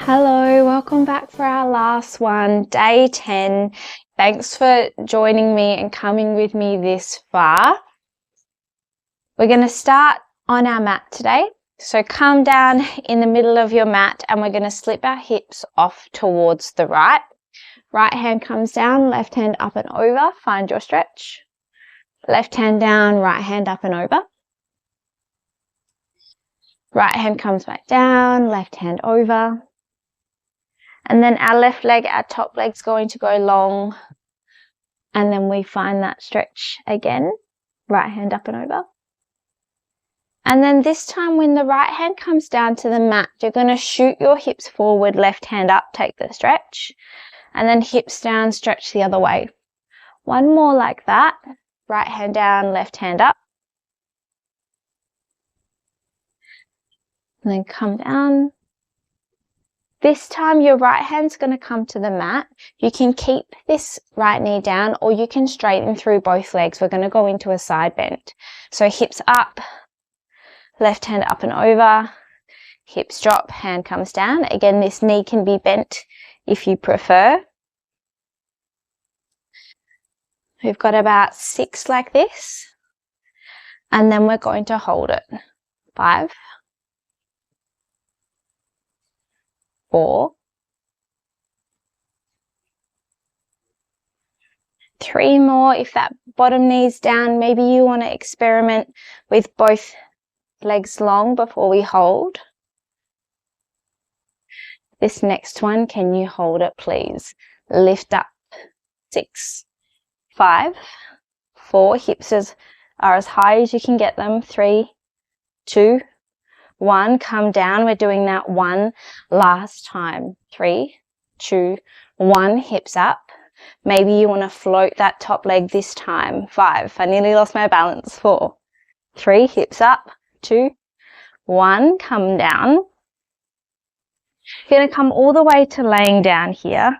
Hello, welcome back for our last one, day 10. Thanks for joining me and coming with me this far. We're going to start on our mat today. So come down in the middle of your mat and we're going to slip our hips off towards the right. Right hand comes down, left hand up and over. Find your stretch. Left hand down, right hand up and over. Right hand comes back down, left hand over. And then our left leg, our top leg's going to go long. And then we find that stretch again. Right hand up and over. And then this time when the right hand comes down to the mat, you're going to shoot your hips forward, left hand up, take the stretch. And then hips down, stretch the other way. One more like that. Right hand down, left hand up. And then come down. This time your right hand's going to come to the mat. You can keep this right knee down or you can straighten through both legs. We're going to go into a side bend. So hips up, left hand up and over, hips drop, hand comes down. Again, this knee can be bent if you prefer. We've got about 6 like this. And then we're going to hold it. 5. 4, 3 more. If that bottom knee's down, maybe you want to experiment with both legs long before we hold. This next one, can you hold it, please? Lift up. 6, 5, 4. Hips are as high as you can get them. 3, 2, 1, come down. We're doing that one last time. 3, 2, 1, hips up. Maybe you want to float that top leg this time. 5, I nearly lost my balance. 4, 3, hips up. 2, 1, come down. You're going to come all the way to laying down here.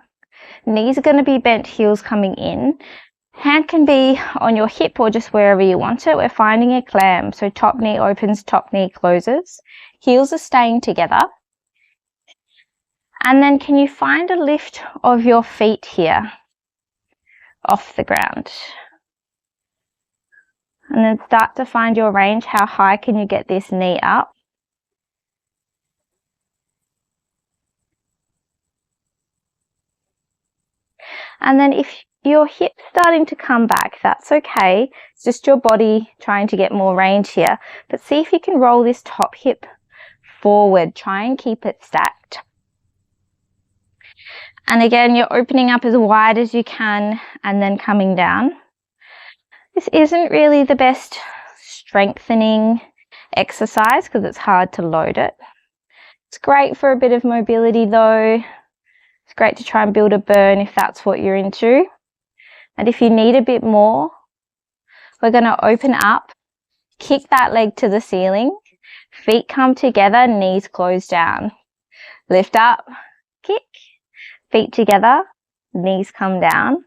Knees are going to be bent, heels coming in. Hand can be on your hip or just wherever you want it. We're finding a clam. So top knee opens, top knee closes. Heels are staying together. And then can you find a lift of your feet here off the ground? And then start to find your range. How high can you get this knee up? And then if your hip's starting to come back, that's okay. It's just your body trying to get more range here. But see if you can roll this top hip forward. Try and keep it stacked. And again, you're opening up as wide as you can and then coming down. This isn't really the best strengthening exercise because it's hard to load it. It's great for a bit of mobility though. It's great to try and build a burn if that's what you're into. And if you need a bit more, we're going to open up, kick that leg to the ceiling, feet come together, knees close down. Lift up, kick, feet together, knees come down.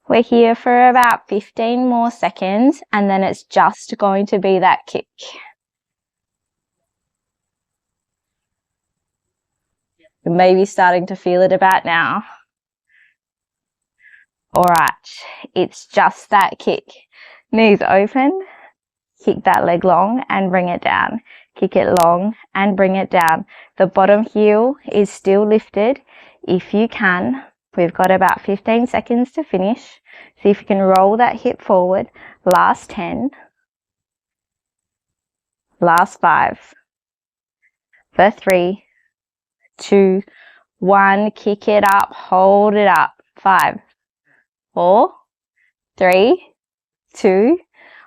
We're here for about 15 more seconds and then it's just going to be that kick. You're maybe starting to feel it about now. All right, it's just that kick. Knees open, kick that leg long and bring it down. Kick it long and bring it down. The bottom heel is still lifted. If you can, we've got about 15 seconds to finish. See if you can roll that hip forward. Last 10. Last 5. For 3, 2, 1. Kick it up, hold it up. 5, 4, 3, 2,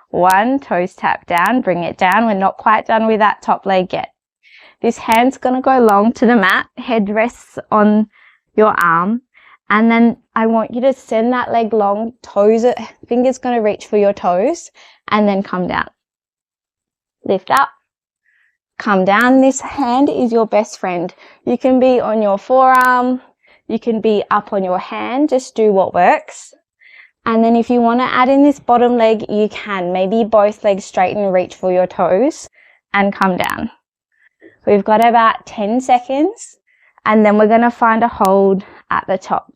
1. Toes tap down, bring it down. We're not quite done with that top leg yet. This hand's going to go long to the mat. Head rests on your arm. And then I want you to send that leg long. Fingers going to reach for your toes. And then come down. Lift up. Come down. This hand is your best friend. You can be on your forearm. You can be up on your hand. Just do what works. And then if you want to add in this bottom leg, you can. Maybe both legs straighten, reach for your toes and come down. We've got about 10 seconds. And then we're going to find a hold at the top.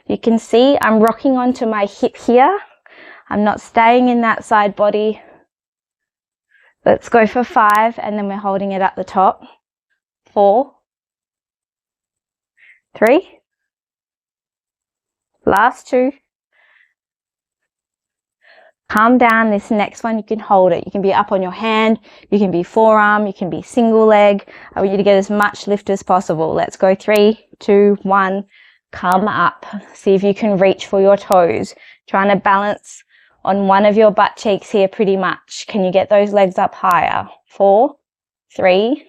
You can see I'm rocking onto my hip here. I'm not staying in that side body. Let's go for 5, and then we're holding it at the top. 4, 3, last 2. Calm down. This next one, you can hold it. You can be up on your hand, you can be forearm, you can be single leg. I want you to get as much lift as possible. Let's go. 3, 2, 1. Come up. See if you can reach for your toes. Trying to balance on one of your butt cheeks here pretty much. Can you get those legs up higher? 4, 3,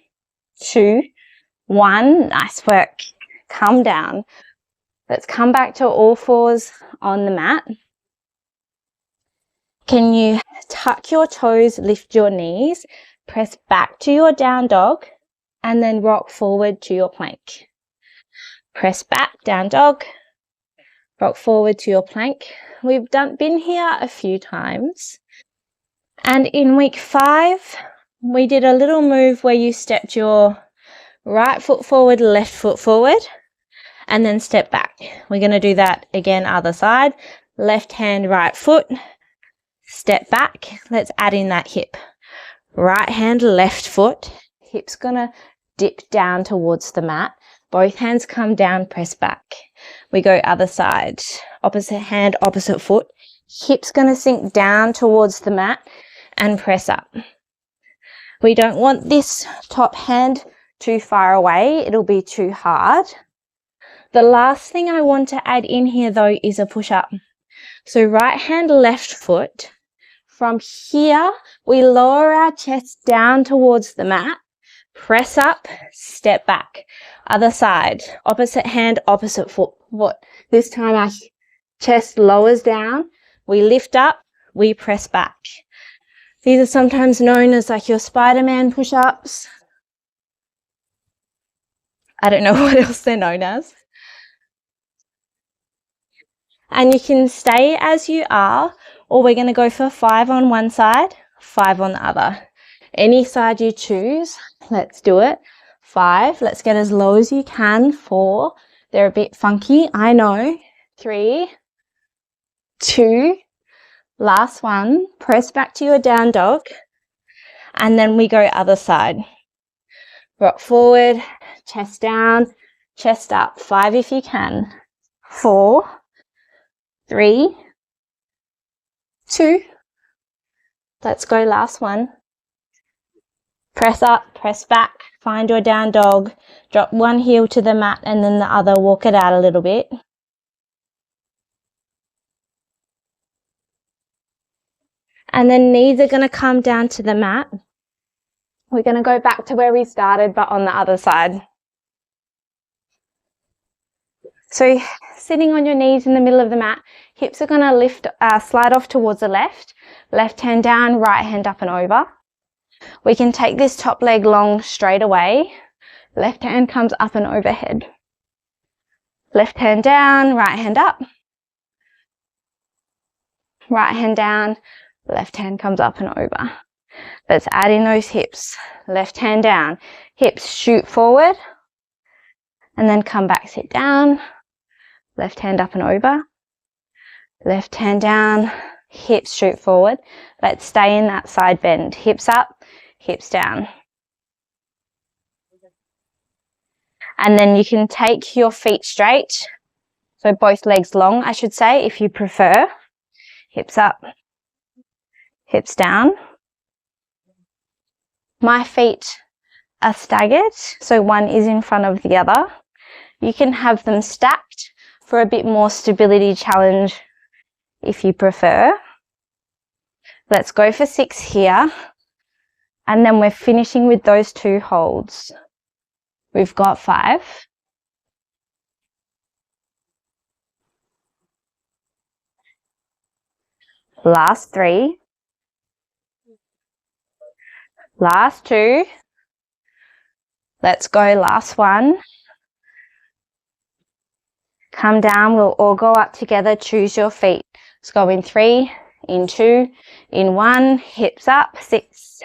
2, 1. Nice work. Come down. Let's come back to all fours on the mat. Can you tuck your toes, lift your knees, press back to your down dog, and then rock forward to your plank. Press back, down dog, rock forward to your plank. We've been here a few times. And in week 5, we did a little move where you stepped your right foot forward, left foot forward, and then step back. We're going to do that again, other side. Left hand, right foot. Step back. Let's add in that hip. Right hand, left foot. Hip's gonna dip down towards the mat. Both hands come down, press back. We go other side. Opposite hand, opposite foot. Hip's gonna sink down towards the mat and press up. We don't want this top hand too far away. It'll be too hard. The last thing I want to add in here though is a push-up. So right hand, left foot. From here, we lower our chest down towards the mat, press up, step back. Other side, opposite hand, opposite foot. This time our chest lowers down, we lift up, we press back. These are sometimes known as like your Spider-Man push-ups. I don't know what else they're known as. And you can stay as you are, or we're going to go for 5 on one side, 5 on the other. Any side you choose, let's do it. 5, let's get as low as you can. 4, they're a bit funky, I know. 3, 2, last one. Press back to your down dog, and then we go other side. Rock forward, chest down, chest up. 5 if you can. 4, 3, 2, let's go, last one. Press up, press back, find your down dog, drop one heel to the mat and then the other, walk it out a little bit. And then knees are going to come down to the mat. We're going to go back to where we started, but on the other side. So sitting on your knees in the middle of the mat, hips are going to slide off towards the left. Left hand down, right hand up and over. We can take this top leg long straight away. Left hand comes up and overhead. Left hand down, right hand up. Right hand down, left hand comes up and over. Let's add in those hips. Left hand down, hips shoot forward, and then come back, sit down. Left hand up and over. Left hand down, hips shoot forward. Let's stay in that side bend. Hips up, hips down. And then you can take your feet straight. So both legs long, I should say, if you prefer. Hips up, hips down. My feet are staggered, so one is in front of the other. You can have them stacked for a bit more stability challenge if you prefer. Let's go for 6 here. And then we're finishing with those 2 holds. We've got 5. Last 3. Last 2. Let's go, last 1. Come down, we'll all go up together, choose your feet. Let's go in 3, in 2, in 1, hips up, 6,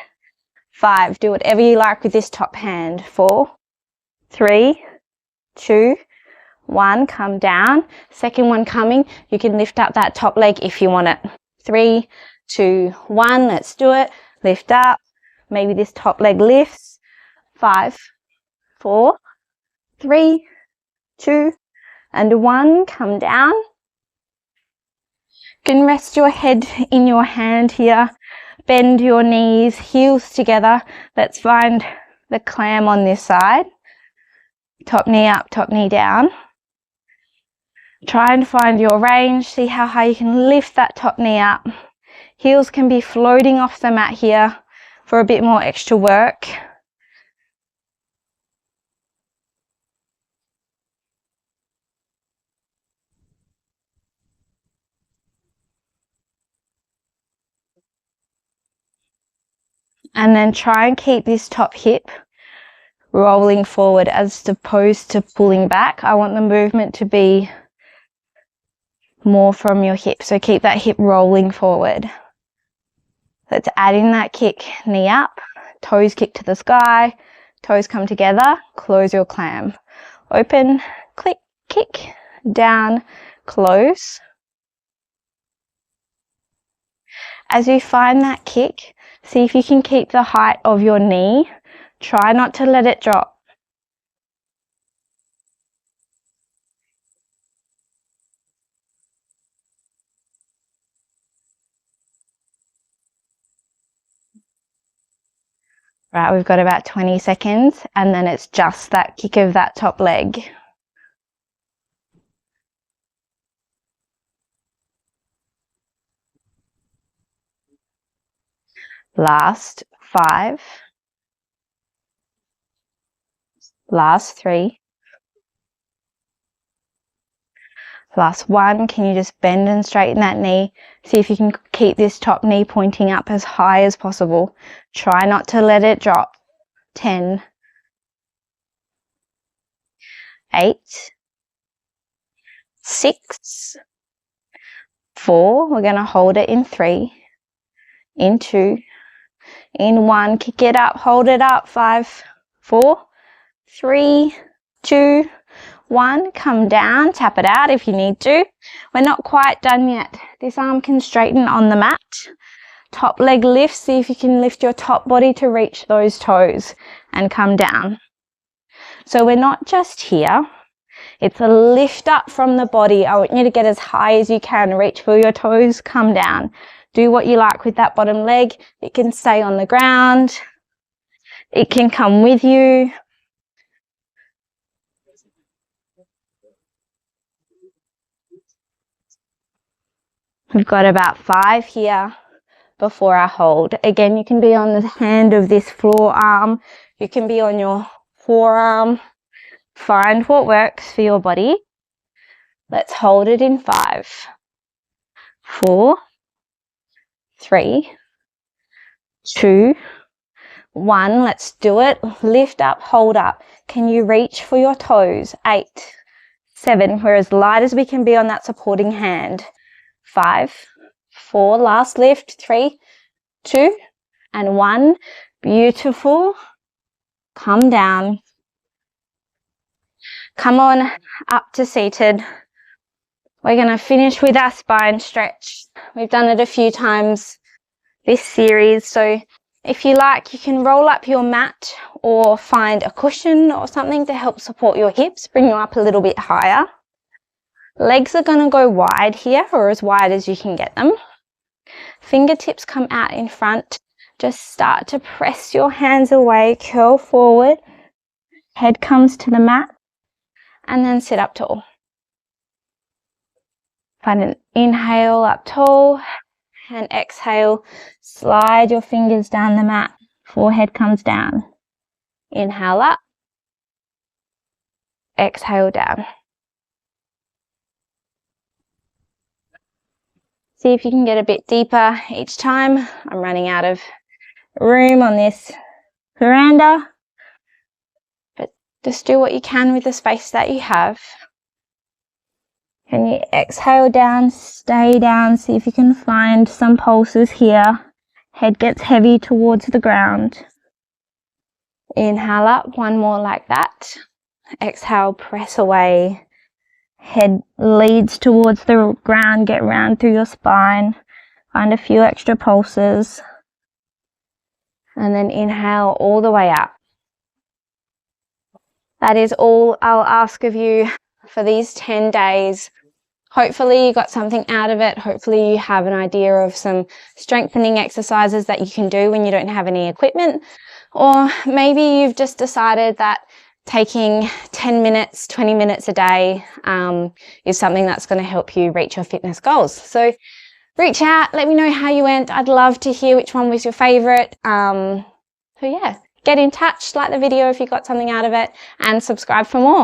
5. Do whatever you like with this top hand. 4, 3, 2, 1, come down. Second one coming, you can lift up that top leg if you want it. 3, 2, 1, let's do it. Lift up. Maybe this top leg lifts. 5, 4, 3, 2, and 1, come down. You can rest your head in your hand here. Bend your knees, heels together. Let's find the clam on this side. Top knee up, top knee down. Try and find your range. See how high you can lift that top knee up. Heels can be floating off the mat here for a bit more extra work. And then try and keep this top hip rolling forward as opposed to pulling back. I want the movement to be more from your hip. So keep that hip rolling forward. Let's add in that kick, knee up, toes kick to the sky, toes come together, close your clam. Open, click, kick, down, close. As you find that kick, see if you can keep the height of your knee. Try not to let it drop. Right, we've got about 20 seconds and then it's just that kick of that top leg. Last 5. Last 3. Last 1. Can you just bend and straighten that knee? See if you can keep this top knee pointing up as high as possible. Try not to let it drop. 10. 8. 6. 4. We're going to hold it in 3. In 2. In 1. Kick it up. Hold it up. 5. 4. 3. 2. 1, come down, tap it out if you need to. We're not quite done yet. This arm can straighten on the mat. Top leg lifts, see if you can lift your top body to reach those toes and come down. So we're not just here. It's a lift up from the body. I want you to get as high as you can. Reach for your toes, come down. Do what you like with that bottom leg. It can stay on the ground. It can come with you. We've got about 5 here before I hold. Again, you can be on the hand of this forearm. You can be on your forearm. Find what works for your body. Let's hold it in 5, 4, 3, 2, 1. Let's do it. Lift up, hold up. Can you reach for your toes? 8, 7. We're as light as we can be on that supporting hand. 5, 4, last lift, 3, 2, and 1. Beautiful. Come down. Come on up to seated. We're going to finish with our spine stretch. We've done it a few times this series, so if you like, you can roll up your mat or find a cushion or something to help support your hips, bring you up a little bit higher. Legs are going to go wide here, or as wide as you can get them. Fingertips come out in front. Just start to press your hands away, curl forward. Head comes to the mat, and then sit up tall. Find an inhale up tall, and exhale. Slide your fingers down the mat. Forehead comes down. Inhale up. Exhale down. See if you can get a bit deeper each time. I'm running out of room on this veranda, but just do what you can with the space that you have. Can you exhale down, stay down, see if you can find some pulses here. Head gets heavy towards the ground. Inhale up, one more like that. Exhale, press away. Head leads towards the ground, get round through your spine. Find a few extra pulses. And then inhale all the way up. That is all I'll ask of you for these 10 days. Hopefully you got something out of it. Hopefully you have an idea of some strengthening exercises that you can do when you don't have any equipment. Or maybe you've just decided that taking 10 minutes, 20 minutes a day is something that's going to help you reach your fitness goals. So reach out, let me know how you went. I'd love to hear which one was your favorite. So yeah, get in touch, like the video if you got something out of it, and subscribe for more.